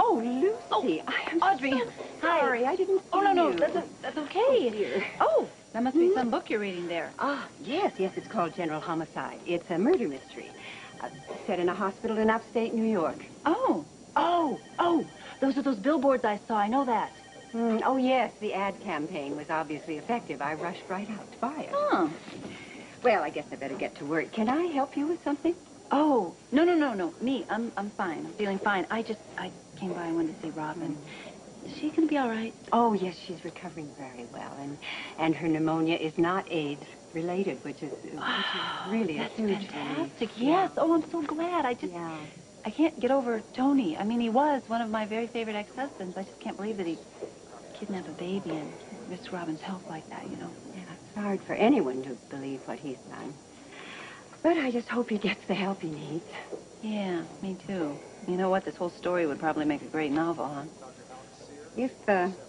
Oh, Lucy. I'm Audrey. so sorry. I didn't see Oh, no, you. that's okay. Oh, dear. Oh, that must be some book you're reading there. Ah, yes, it's called General Homicide. It's a murder mystery. Set in a hospital in upstate New York. Oh. Those are those billboards I saw. I know that. Oh, yes, the ad campaign was obviously effective. I rushed right out to buy it. Oh. Well, I guess I better get to work. Can I help you with something? Oh, no. Me, I'm fine. I'm feeling fine. I came by. I wanted to see Robin. Is she going to be all right? Oh, yes, she's recovering very well. And her pneumonia is not AIDS related, which is really a huge relief. Fantastic. Yes. Oh, I'm so glad. I can't get over Tony. I mean, he was one of my very favorite ex-husbands. I just can't believe that he kidnapped a baby and risked Robin's health like that, you know. Yeah, it's hard for anyone to believe what he's done. But I just hope he gets the help he needs. Yeah, me too. You know what? This whole story would probably make a great novel, huh? If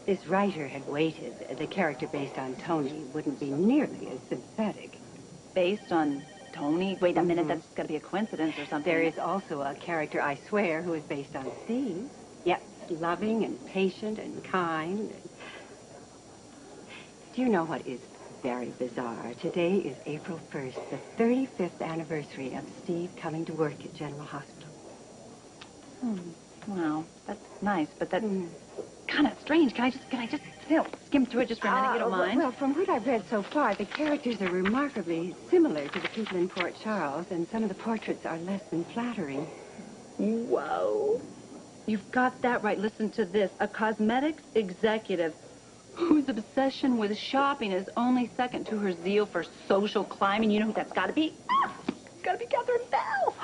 this writer had waited, the character based on Tony wouldn't be nearly as sympathetic. Based on Tony? Wait a minute, that's got to be a coincidence or something. There is also a character, I swear, who is based on Steve. Yep, loving and patient and kind. Do you know what is very bizarre? Today is April 1st, the 35th anniversary of Steve coming to work at General Hospital. Wow, that's nice, but that's kind of strange. Can I just skim through it just for a minute? You don't mind? Well, from what I've read so far, the characters are remarkably similar to the people in Port Charles, and some of the portraits are less than flattering. Whoa. You've got that right. Listen to this. A cosmetics executive whose obsession with shopping is only second to her zeal for social climbing. You know who that's got to be? It's got to be Catherine Bell.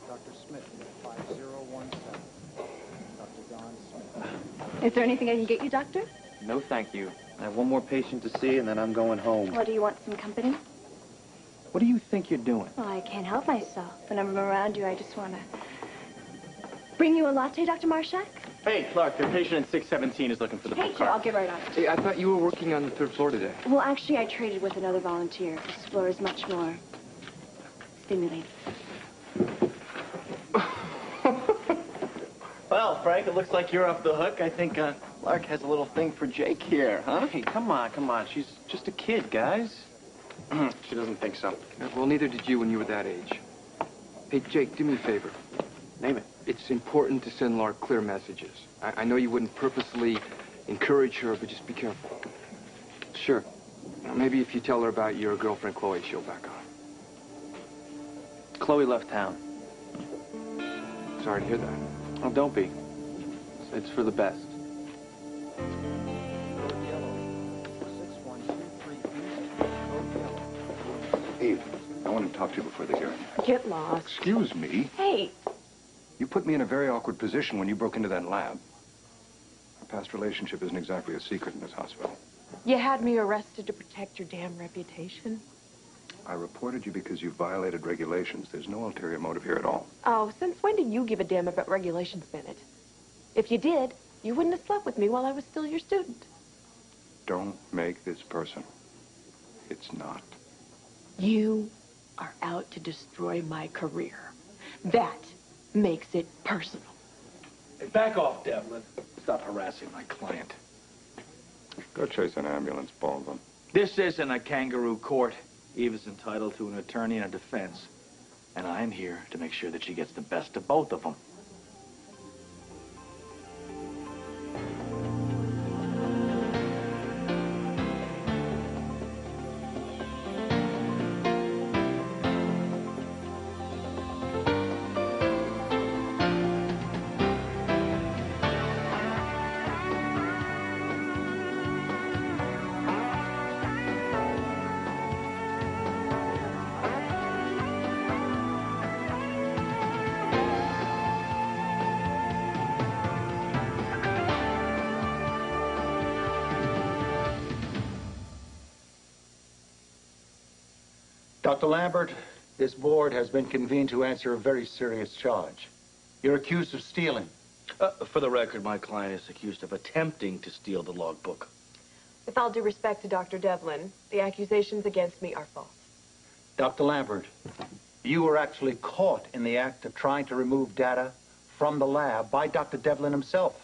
Dr. Smith, 5017. Dr. Don Smith. Is there anything I can get you, Doctor? No, thank you. I have one more patient to see, and then I'm going home. What, do you want some company? What do you think you're doing? Well, I can't help myself. Whenever I'm around you, I just want to... Bring you a latte, Dr. Marshak? Hey, Clark, the patient in 617 is looking for the Hey, book sure, card. I'll get right on. Hey, I thought you were working on the 3rd floor today. Well, actually, I traded with another volunteer. This floor is much more stimulating. Well, Frank, it looks like you're off the hook. I think Clark has a little thing for Jake here, huh? Hey, come on. She's just a kid, guys. She doesn't think so. Yeah, well, neither did you when you were that age. Hey, Jake, do me a favor. Name it. It's important to send Lark clear messages. I know you wouldn't purposely encourage her, but just be careful. Sure. Now, maybe if you tell her about your girlfriend, Chloe, she'll back off. Chloe left town. Sorry to hear that. Oh, don't be. It's for the best. Eve, I want to talk to you before the hearing. Get lost. Excuse me. Hey. You put me in a very awkward position when you broke into that lab. Our past relationship isn't exactly a secret in this hospital. You had me arrested to protect your damn reputation. I reported you because you violated regulations. There's no ulterior motive here at all. Oh, since when did you give a damn about regulations, Bennett? If you did, you wouldn't have slept with me while I was still your student. Don't make this personal. It's not. You are out to destroy my career. That makes it personal. Hey, back off, Devlin. Stop harassing my client. Go chase an ambulance, Baldwin. This isn't a kangaroo court. Eve is entitled to an attorney and a defense. And I'm here to make sure that she gets the best of both of them. Dr. Lambert, this board has been convened to answer a very serious charge. You're accused of stealing. For the record, my client is accused of attempting to steal the logbook. With all due respect to Dr. Devlin, the accusations against me are false. Dr. Lambert, You were actually caught in the act of trying to remove data from the lab by Dr. Devlin himself.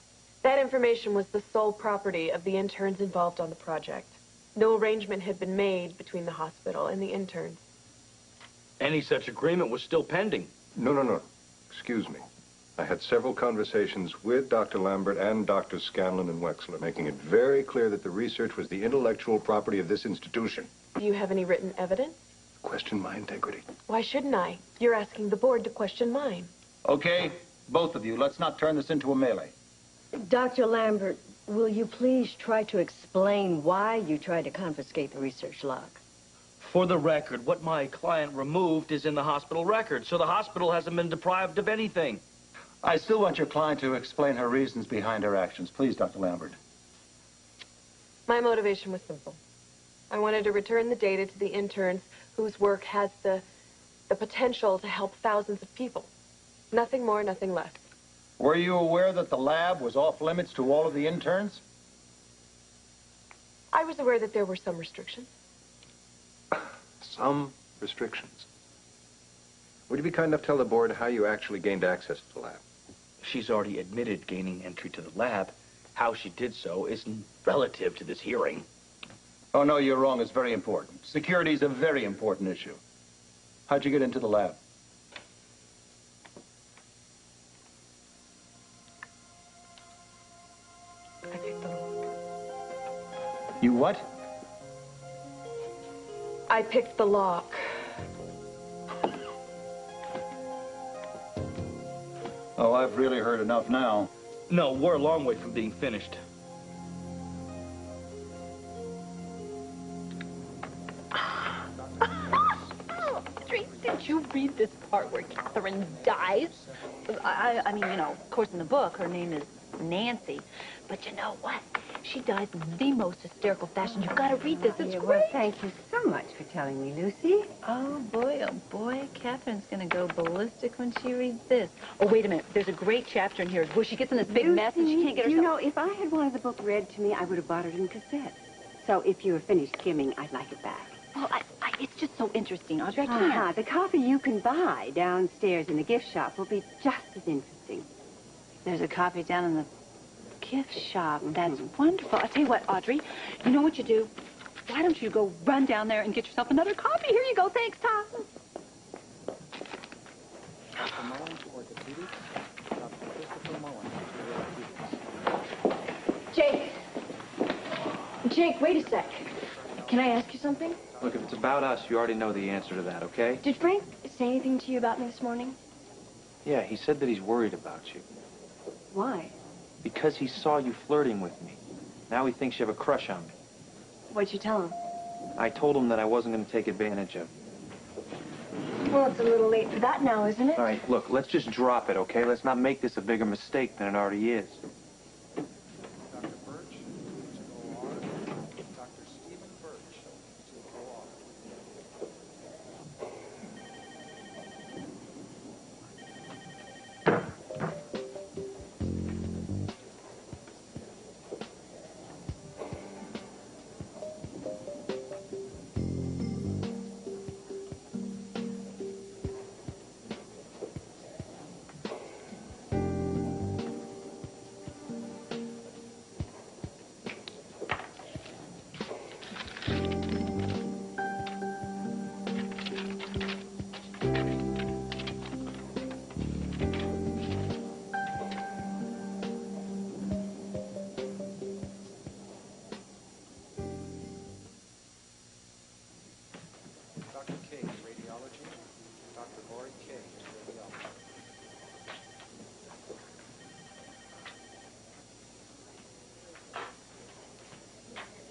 That information was the sole property of the interns involved on the project. No arrangement had been made between the hospital and the interns. Any such agreement was still pending. No. Excuse me. I had several conversations with Dr. Lambert and Dr. Scanlon and Wexler, making it very clear that the research was the intellectual property of this institution. Do you have any written evidence? Question my integrity. Why shouldn't I? You're asking the board to question mine. Okay, both of you, let's not turn this into a melee. Dr. Lambert, will you please try to explain why you tried to confiscate the research log? For the record, what my client removed is in the hospital record, so the hospital hasn't been deprived of anything. I still want your client to explain her reasons behind her actions. Please, Dr. Lambert. My motivation was simple. I wanted to return the data to the interns whose work has the potential to help thousands of people. Nothing more, nothing less. Were you aware that the lab was off limits to all of the interns? I was aware that there were some restrictions. Some restrictions. Would you be kind enough to tell the board how you actually gained access to the lab? She's already admitted gaining entry to the lab. How she did so isn't relative to this hearing. Oh, no, you're wrong. It's very important. Security is a very important issue. How'd you get into the lab? I picked the lock. You what? I picked the lock. Oh, I've really heard enough now. No, we're a long way from being finished. Did you read this part where Catherine dies? I mean, you know, of course in the book her name is Nancy. But you know what? She dies in the most hysterical fashion. You've got to read this. It's great. Well, thank you so much for telling me, Lucy. Oh, boy. Catherine's going to go ballistic when she reads this. Oh, wait a minute. There's a great chapter in here where she gets in this big mess and she can't get herself... You know, if I had wanted the book read to me, I would have bought it in cassette. So if you were finished skimming, I'd like it back. Well, it's just so interesting, Audrey. I can't. The copy you can buy downstairs in the gift shop will be just as interesting. There's a copy down in the gift shop. That's wonderful. I'll tell you what, Audrey. You know what you do? Why don't you go run down there and get yourself another copy? Here you go. Thanks, Tom. Jake, wait a sec. Can I ask you something? Look, if it's about us, you already know the answer to that, okay? Did Frank say anything to you about me this morning? Yeah, he said that he's worried about you. Why? Because he saw you flirting with me. Now he thinks you have a crush on me. What'd you tell him? I told him that I wasn't going to take advantage of you. Well, it's a little late for that now, isn't it? All right, look, let's just drop it, okay? Let's not make this a bigger mistake than it already is.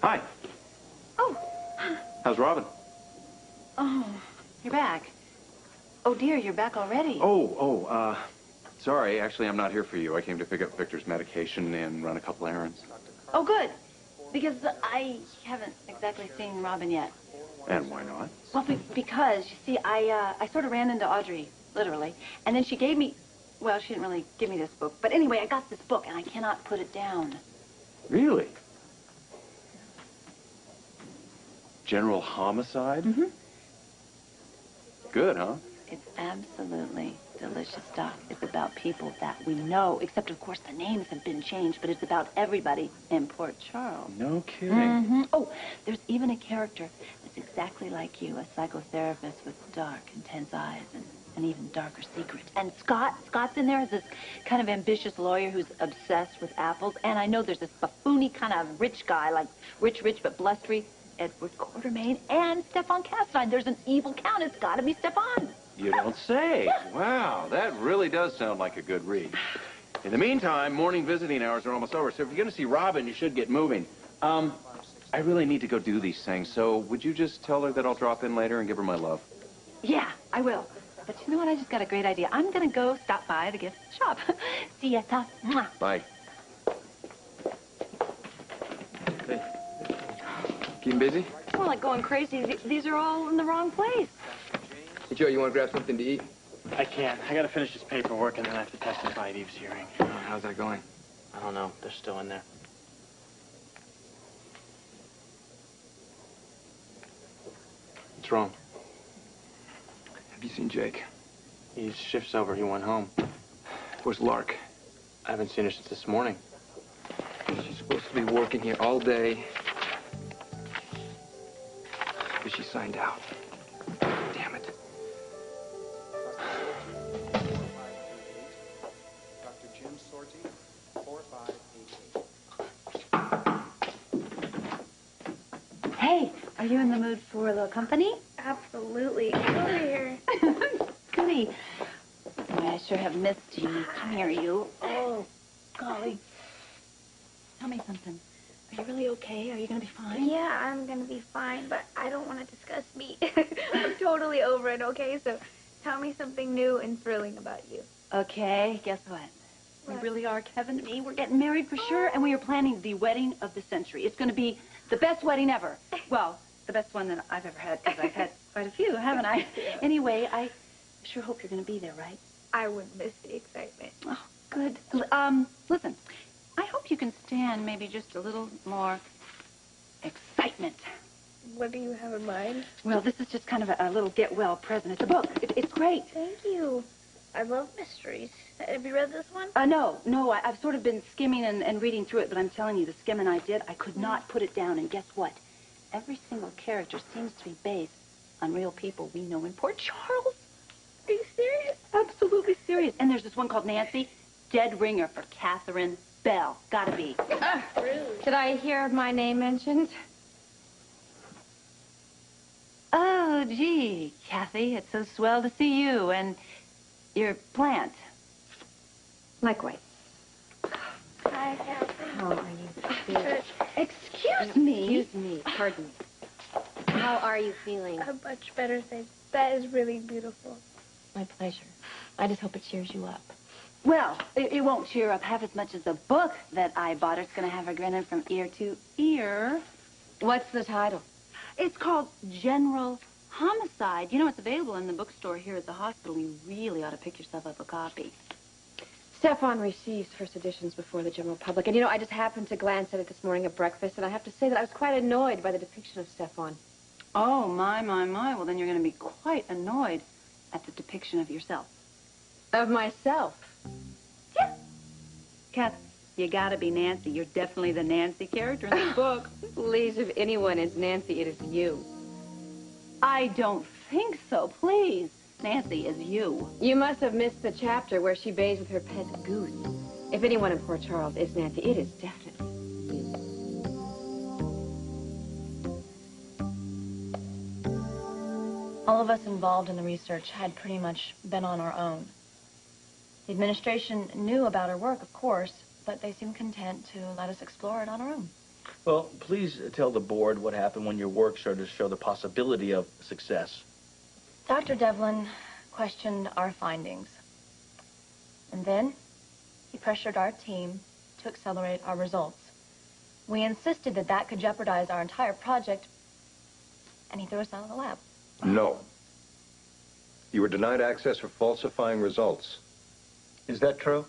Hi. Oh. How's Robin? Oh, you're back. Oh, dear, you're back already. Sorry. Actually, I'm not here for you. I came to pick up Victor's medication and run a couple errands. Oh, good. Because I haven't exactly seen Robin yet. And why not? Well, because, you see, I sort of ran into Audrey, literally. And then she gave me, well, she didn't really give me this book. But anyway, I got this book, and I cannot put it down. Really? General Homicide? Mm-hmm. Good, huh? It's absolutely delicious stuff. It's about people that we know, except, of course, the names have been changed, but it's about everybody in Port Charles. No kidding. Oh, there's even a character that's exactly like you, a psychotherapist with dark, intense eyes and an even darker secret. And Scott's in there as this kind of ambitious lawyer who's obsessed with apples. And I know there's this buffoony kind of rich guy, like rich but blustery, Edward Quartermain, and Stefan Castine. There's an evil count. It's got to be Stefan. You don't say. Wow, that really does sound like a good read. In the meantime, morning visiting hours are almost over, so if you're going to see Robin, you should get moving. I really need to go do these things, so would you just tell her that I'll drop in later and give her my love? Yeah, I will. But you know what? I just got a great idea. I'm going to go stop by the gift shop. See ya, ta. Mwah. Bye. Hey. Keeping busy? Well, like going crazy. These are all in the wrong place. Hey, Joe, you want to grab something to eat? I can't. I gotta finish this paperwork and then I have to testify at Eve's hearing. How's that going? I don't know. They're still in there. What's wrong? Have you seen Jake? His shift's over. He went home. Where's Lark? I haven't seen her since this morning. She's supposed to be working here all day. But she signed out. Damn it. Dr. Jim Sorty, 4588. Hey, are you in the mood for a little company? Absolutely. Come over here. Goody. Boy, I sure have missed you. Come here, you. Oh, golly. Tell me something. Are you really okay? Are you going to be fine? Yeah, I'm going to be fine, but I don't want to discuss me. I'm totally over it, okay? So tell me something new and thrilling about you. Okay, guess what? We really are, Kevin and me. We're getting married for sure, and we are planning the wedding of the century. It's going to be the best wedding ever. Well, the best one that I've ever had, because I've had quite a few, haven't I? Yeah. Anyway, I sure hope you're going to be there, right? I wouldn't miss the excitement. Oh, good. Listen, I hope you can stand maybe just a little more excitement. What do you have in mind? Well, this is just kind of a little get-well present. It's a book. It's great. Thank you. I love mysteries. Have you read this one? No. I've sort of been skimming and reading through it, but I'm telling you, the skimming I did, I could not put it down. And guess what? Every single character seems to be based on real people we know in Port Charles. Are you serious? Absolutely serious. And there's this one called Nancy, dead ringer for Catherine Bell. Gotta be. Really? Did I hear my name mentioned? Oh, gee, Kathy, it's so swell to see you and your plant. Likewise. Hi, Catherine. How are you feeling? Excuse me. Excuse me. Pardon me. How are you feeling? A much better thing. That is really beautiful. My pleasure. I just hope it cheers you up. Well, it won't cheer up half as much as the book that I bought. It's going to have her grinning from ear to ear. What's the title? It's called General Homicide. You know, it's available in the bookstore here at the hospital. You really ought to pick yourself up a copy. Stefan receives first editions before the general public. And, you know, I just happened to glance at it this morning at breakfast, and I have to say that I was quite annoyed by the depiction of Stefan. Oh, my. Well, then you're going to be quite annoyed at the depiction of yourself. Of myself? Yeah. Kath, you got to be Nancy. You're definitely the Nancy character in the book. Please, if anyone is Nancy, it is you. I don't think so. Please. Nancy is you. You must have missed the chapter where she bathes with her pet goose. If anyone in Port Charles is Nancy, it is definitely you. All of us involved in the research had pretty much been on our own. The administration knew about our work, of course, but they seemed content to let us explore it on our own. Well, please tell the board what happened when your work started to show the possibility of success. Dr. Devlin questioned our findings. And then he pressured our team to accelerate our results. We insisted that that could jeopardize our entire project, and he threw us out of the lab. No. You were denied access for falsifying results. Is that true?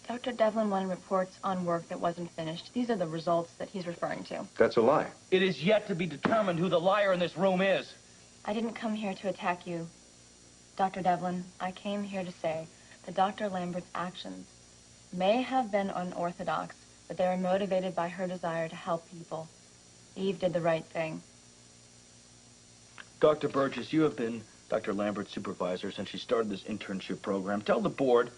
Dr. Devlin wanted reports on work that wasn't finished. These are the results that he's referring to. That's a lie. It is yet to be determined who the liar in this room is. I didn't come here to attack you. Dr. Devlin, I came here to say that Dr. Lambert's actions may have been unorthodox, but they are motivated by her desire to help people. Eve did the right thing. Dr. Burgess, you have been Dr. Lambert's supervisor since she started this internship program. Tell the board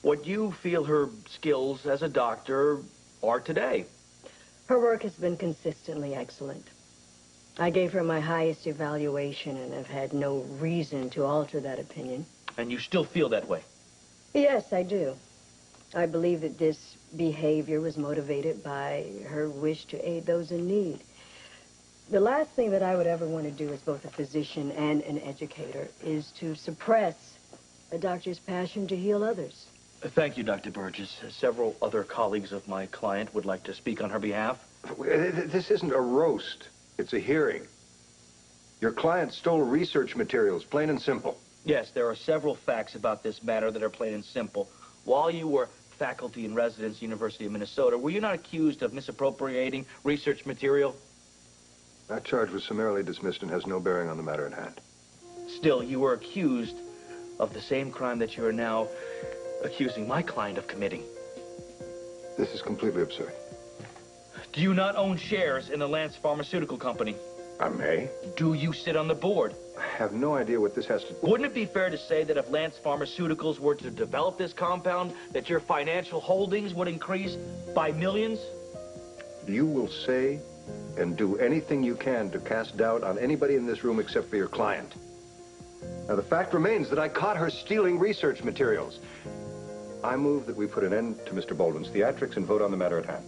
what you feel her skills as a doctor are today. Her work has been consistently excellent. I gave her my highest evaluation and have had no reason to alter that opinion. And you still feel that way? Yes, I do. I believe that this behavior was motivated by her wish to aid those in need. The last thing that I would ever want to do as both a physician and an educator is to suppress a doctor's passion to heal others. Thank you, Dr. Burgess. Several other colleagues of my client would like to speak on her behalf. This isn't a roast. It's a hearing. Your client stole research materials, plain and simple. Yes, there are several facts about this matter that are plain and simple. While you were faculty in residence, University of Minnesota, were you not accused of misappropriating research material? That charge was summarily dismissed and has no bearing on the matter at hand. Still, you were accused of the same crime that you are now accusing my client of committing. This is completely absurd. Do you not own shares in the Lance Pharmaceutical Company? I may. Do you sit on the board? I have no idea what this has to do. Wouldn't it be fair to say that if Lance Pharmaceuticals were to develop this compound, that your financial holdings would increase by millions? You will say and do anything you can to cast doubt on anybody in this room except for your client. Now, the fact remains that I caught her stealing research materials. I move that we put an end to Mr. Baldwin's theatrics and vote on the matter at hand.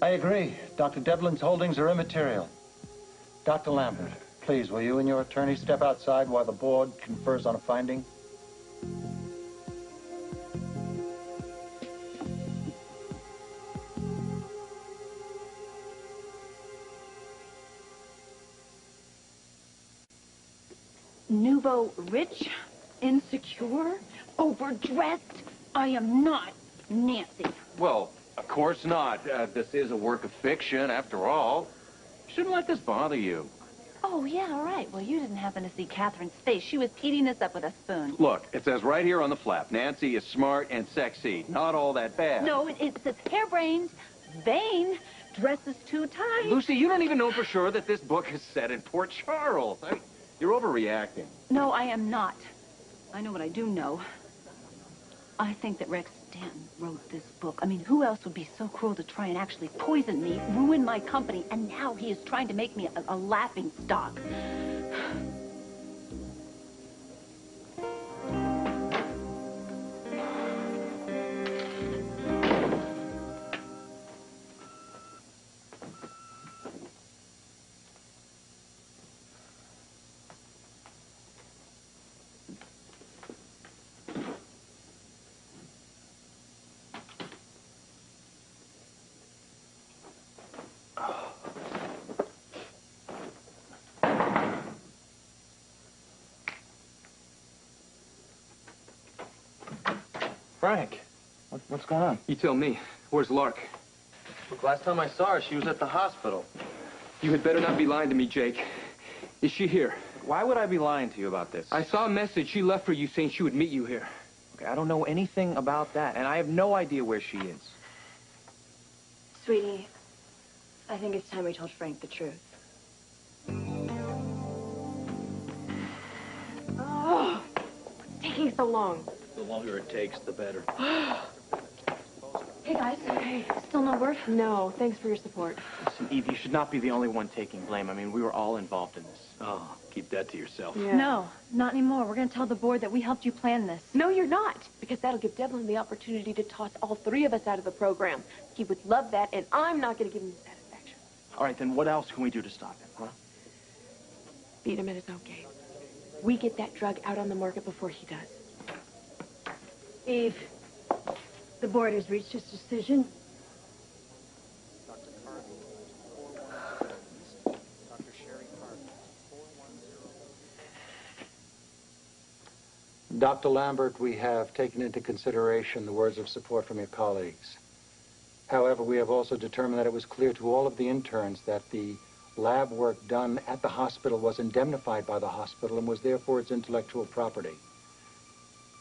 I agree. Dr. Devlin's holdings are immaterial. Dr. Lambert, please, will you and your attorney step outside while the board confers on a finding? Nouveau rich, insecure, overdressed. I am not Nancy. Well, of course not. This is a work of fiction, after all. You shouldn't let this bother you. Oh, yeah, all right. Well, you didn't happen to see Catherine's face. She was eating us up with a spoon. Look, it says right here on the flap, Nancy is smart and sexy. Not all that bad. No, it says harebrained, vain, dresses too tight. Lucy, you don't even know for sure that this book is set in Port Charles. You're overreacting. No, I am not. I know what I do know. I think that Rex Stanton wrote this book. I mean, who else would be so cruel to try and actually poison me, ruin my company, and now he is trying to make me a laughing stock. Frank, what's going on? You tell me. Where's Lark? Look, last time I saw her, she was at the hospital. You had better not be lying to me, Jake. Is she here? Why would I be lying to you about this? I saw a message she left for you saying she would meet you here. Okay, I don't know anything about that, and I have no idea where she is. Sweetie, I think it's time we told Frank the truth. Oh, what's taking so long? The longer it takes, the better. Hey, guys. Hey, still no word? No, thanks for your support. Listen, Eve, you should not be the only one taking blame. I mean, we were all involved in this. Oh, keep that to yourself. Yeah. No, not anymore. We're going to tell the board that we helped you plan this. No, you're not, because that'll give Devlin the opportunity to toss all three of us out of the program. He would love that, and I'm not going to give him the satisfaction. All right, then what else can we do to stop him, huh? Beat him at his own game. We get that drug out on the market before he does. Eve, the board has reached its decision. Dr. Lambert, we have taken into consideration the words of support from your colleagues. However, we have also determined that it was clear to all of the interns that the lab work done at the hospital was indemnified by the hospital and was therefore its intellectual property.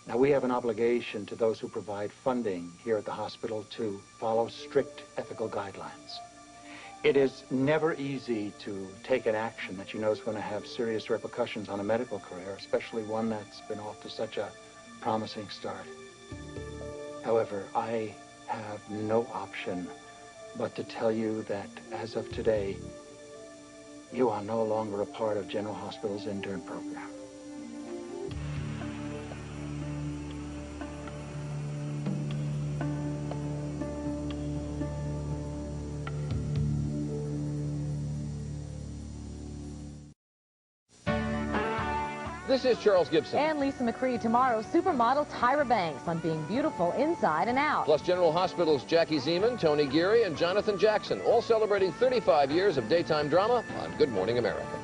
Now, we have an obligation to those who provide funding here at the hospital to follow strict ethical guidelines. It is never easy to take an action that you know is going to have serious repercussions on a medical career, especially one that's been off to such a promising start. However, I have no option but to tell you that as of today, you are no longer a part of General Hospital's intern program. This is Charles Gibson. And Lisa McCree. Tomorrow, supermodel Tyra Banks on being beautiful inside and out. Plus General Hospital's Jackie Zeman, Tony Geary, and Jonathan Jackson, all celebrating 35 years of daytime drama on Good Morning America.